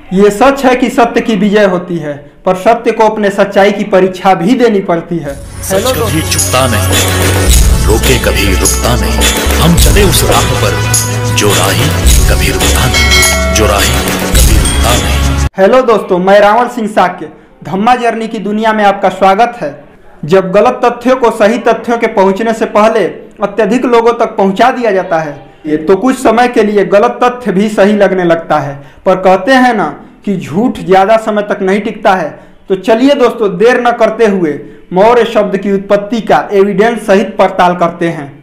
ये सच है कि सत्य की विजय होती है, पर सत्य को अपने सच्चाई की परीक्षा भी देनी पड़ती है। सच कभी झुकता नहीं, रोके कभी रुकता नहीं। हम चले उस राह पर जो राही कभी रुकता नहीं, जो राही कभी रुकता नहीं। हेलो दोस्तों, मैं रावण सिंह साक्य धम्मा जर्नी की दुनिया में आपका स्वागत है। जब गलत तथ्यों को सही तथ्यों के पहुंचने से पहले अत्यधिक लोगों तक पहुंचा दिया जाता है तो कुछ समय के लिए गलत तथ्य भी सही लगने लगता है, पर कहते हैं ना कि झूठ ज्यादा समय तक नहीं टिकता है। तो चलिए दोस्तों, देर न करते हुए मौर्य शब्द की उत्पत्ति का एविडेंस सहित पड़ताल करते हैं।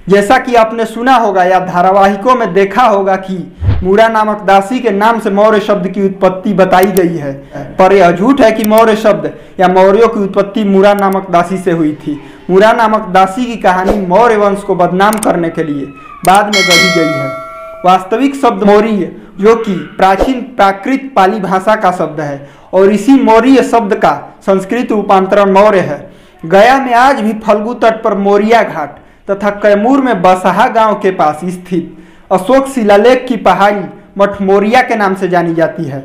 जैसा कि आपने सुना होगा या धारावाहिकों में देखा होगा कि मूरा नामक दासी के नाम से मौर्य शब्द की उत्पत्ति बताई गई है, पर यह झूठ है कि मौर्य शब्द या मौर्यों की उत्पत्ति मूरा नामक दासी से हुई थी। मूरा नामक दासी की कहानी मौर्य वंश को बदनाम करने के लिए बाद में गढ़ी गई है। वास्तविक शब्द मौर्य, जो कि प्राचीन प्राकृत पाली भाषा का शब्द है, और इसी मौर्य शब्द का संस्कृत रूपांतरण मौर्य है। गया में आज भी फल्गु तट पर मौर्या घाट तथा कैमूर में बसहा गांव के पास स्थित अशोक शिलालेख की पहाड़ी मठ मौर्या के नाम से जानी जाती है।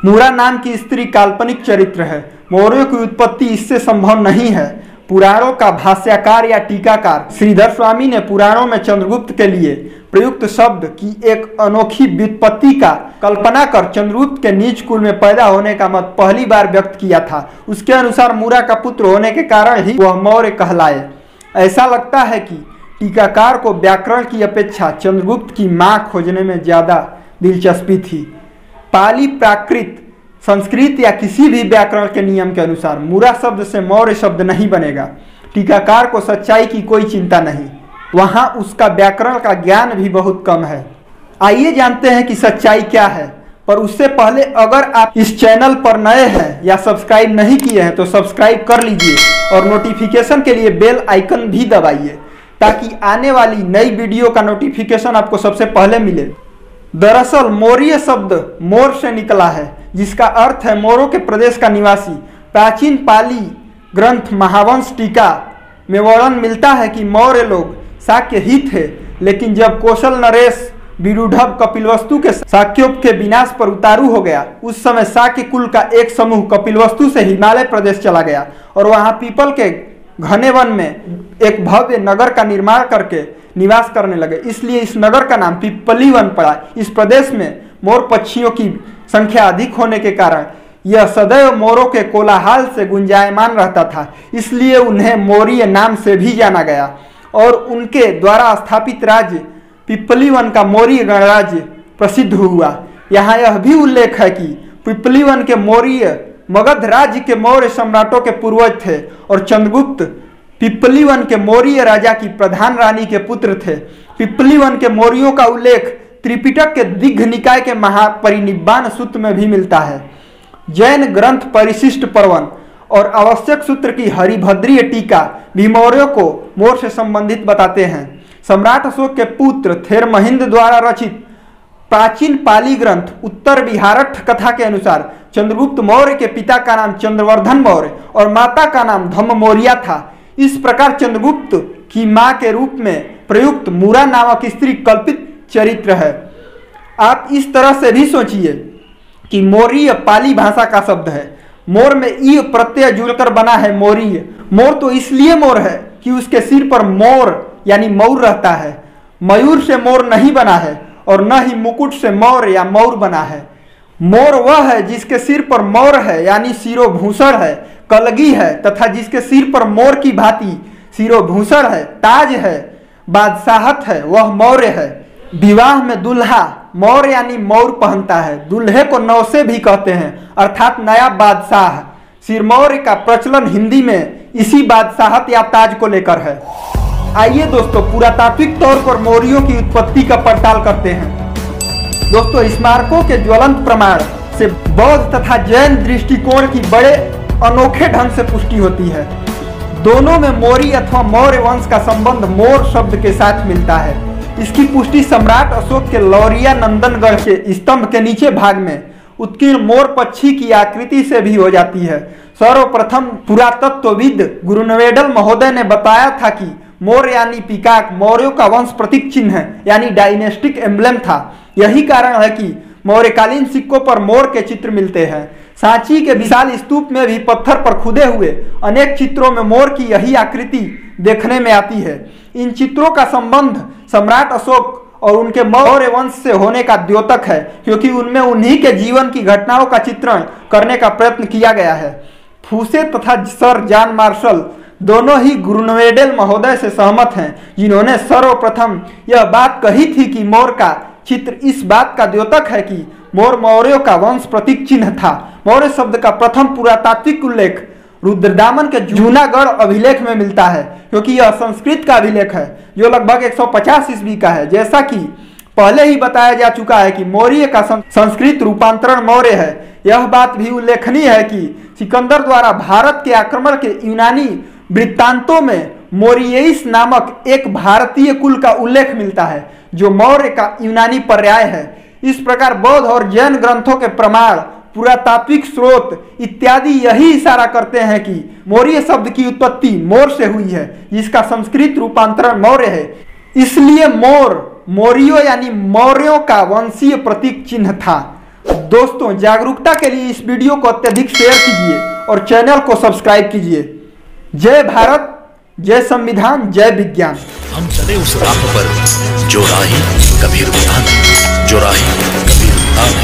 मूरा नाम की स्त्री काल्पनिक चरित्र है। मौर्यों की उत्पत्ति इससे संभव नहीं है। पुराणों का भाष्यकार या टीकाकार श्रीधर स्वामी ने पुराणों में चंद्रगुप्त के लिए प्रयुक्त शब्द की एक अनोखी व्युत्पत्ति का कल्पना कर चंद्रगुप्त के नीच कुल में पैदा होने का मत पहली बार व्यक्त किया था। उसके अनुसार मूरा का पुत्र होने के कारण ही वह मौर्य कहलाए। ऐसा लगता है कि टीकाकार को व्याकरण की अपेक्षा चंद्रगुप्त की मां खोजने में ज्यादा दिलचस्पी थी। पाली प्राकृत संस्कृत या किसी भी व्याकरण के नियम के अनुसार मूरा शब्द से मौर्य शब्द नहीं बनेगा। टीकाकार को सच्चाई की कोई चिंता नहीं, वहां उसका व्याकरण का ज्ञान भी बहुत कम है। आइए जानते हैं कि सच्चाई क्या है, पर उससे पहले अगर आप इस चैनल पर नए हैं या सब्सक्राइब नहीं किए हैं तो सब्सक्राइब कर लीजिए और नोटिफिकेशन के लिए बेल आइकन भी दबाइए ताकि आने वाली नई वीडियो का नोटिफिकेशन आपको सबसे पहले मिले। दरअसल मौर्य शब्द मोर से निकला है, जिसका अर्थ है मोरों के प्रदेश का निवासी। प्राचीन पाली ग्रंथ महावंश टीका में वर्णन मिलता है कि मौर्य लोग शाक्य ही थे, लेकिन जब कौशल नरेश विरूढ़व कपिलवस्तु के शाक्यों के विनाश पर उतारू हो गया, उस समय शाक्य कुल का एक समूह कपिलवस्तु से हिमालय प्रदेश चला गया और वहां पीपल के घने वन में एक भव्य नगर का निर्माण करके निवास करने लगे। इसलिए इस नगर का नाम पिपली वन पड़ा। इस प्रदेश में मोर पक्षियों की संख्या अधिक होने के कारण यह सदैव मोरों के कोलाहल से गुंजायमान रहता था, इसलिए उन्हें मौर्य नाम से भी जाना गया और उनके द्वारा स्थापित राज्य पिपली वन का मौर्य गणराज्य प्रसिद्ध हुआ। यहाँ यह भी उल्लेख है कि पिपली वन के मौर्य मगध राज्य के मौर्य सम्राटों के पूर्वज थे और चंद्रगुप्त पिपली वन के मौर्य राजा की प्रधान रानी के पुत्र थे। पिपली वन के मौर्यों का उल्लेख त्रिपिटक के दिग्घ निकाय के महापरिनिब्बाण सूत्र में भी मिलता है। जैन ग्रंथ परिशिष्ट पर्वन और आवश्यक सूत्र की हरिभद्रीय टीका भी मौर्यों को मोर से संबंधित बताते हैं। सम्राट अशोक के पुत्र थेरमहिंद द्वारा रचित प्राचीन पाली ग्रंथ उत्तर विहारठ कथा के अनुसार चंद्रगुप्त मौर्य के पिता का नाम चंद्रवर्धन मौर्य और माता का नाम धम्म मौर्या था। इस प्रकार चंद्रगुप्त की मां के रूप में प्रयुक्त मूरा नामक स्त्री कल्पित चरित्र है। आप इस तरह से भी सोचिए कि मौर्य पाली भाषा का शब्द है। मोर में ई प्रत्यय जुड़कर बना है मौर्य। मोर तो इसलिए मोर है कि उसके सिर पर मोर यानी मौर रहता है। मयूर से मोर नहीं बना है और न ही मुकुट से मौर या मौर बना है। मोर वह है जिसके सिर पर मौर है यानी शिरोभूषण है, कलगी है, तथा जिसके सिर पर मोर की भांति शिरोभूषण है, ताज है, बादशाहत है, वह मौर्य है। विवाह में दुल्हा मौर यानी मौर पहनता है। दूल्हे को नौसे भी कहते हैं, अर्थात नया बादशाह। सिरमौर्य का प्रचलन हिंदी में इसी बादशाहत या ताज को लेकर है। आइए दोस्तों, पुरातात्विक तौर पर मौर्यों की उत्पत्ति का पड़ताल करते हैं। दोस्तों, स्मारकों के ज्वलंत प्रमाण से बौद्ध तथा जैन दृष्टिकोण की बड़े अनोखे ढंग से पुष्टि होती है। दोनों में मौर्य अथवा मौर्य वंश का संबंध मोर शब्द के साथ मिलता है। इसकी पुष्टि सम्राट अशोक के लौरिया नंदनगढ़ के स्तंभ के नीचे भाग में उत्कीर्ण मोर पक्षी की आकृति से भी हो जाती है। सर्वप्रथम पुरातत्वविद गुरुनवेडल महोदय ने बताया था कि मोर यानी पिकाक मौर्यों का वंश प्रतीक चिन्ह है, यानी डायनेस्टिक एम्ब्लेम था। यही कारण है कि मौर्यकालीन सिक्कों पर मोर के चित्र मिलते हैं। सांची के विशाल स्तूप में भी पत्थर पर खुदे हुए अनेक चित्रों में मोर की यही आकृति देखने में आती है। इन चित्रों का संबंध सम्राट अशोक और उनके मौर्य वंश से होने का द्योतक है, क्योंकि उनमें उन्हीं के जीवन की घटनाओं का चित्रण करने का प्रयत्न किया गया है। फूसे तथा सर जॉन मार्शल दोनों ही ग्रुनवेडेल महोदय से सहमत हैं, जिन्होंने सर्वप्रथम यह बात कही थी कि मोर का चित्र इस बात का द्योतक है कि मोर मौर्यों का वंश प्रतीक चिन्ह था। मौर्य शब्द का प्रथम पुरातात्विक उल्लेख रुद्रदामन के जूनागढ़ अभिलेख में मिलता है, क्योंकि यह संस्कृत का अभिलेख है जो लगभग 150 ईस्वी का है। जैसा कि पहले ही बताया जा चुका है कि मौर्य का संस्कृत रूपांतरण मौर्य है। यह बात भी उल्लेखनीय है कि सिकंदर द्वारा भारत के आक्रमण के यूनानी वृत्तांतों में मौर्येइस नामक एक भारतीय कुल का उल्लेख मिलता है, जो मौर्य का यूनानी पर्याय है। इस प्रकार बौद्ध और जैन ग्रंथों के प्रमाण, पुरातात्विक स्रोत इत्यादि यही इशारा करते हैं कि मौर्य शब्द की उत्पत्ति मोर से हुई है, जिसका संस्कृत रूपांतरण मौर्य है। इसलिए मोर मौर्यों यानी मौर्यों का वंशीय प्रतीक चिन्ह था। दोस्तों, जागरूकता के लिए इस वीडियो को अत्यधिक शेयर कीजिए और चैनल को सब्सक्राइब कीजिए। जय भारत, जय संविधान, जय विज्ञान। हम चले उस राह पर जो राही कभी रुकता नहीं, जो राही कभी रुकता नहीं।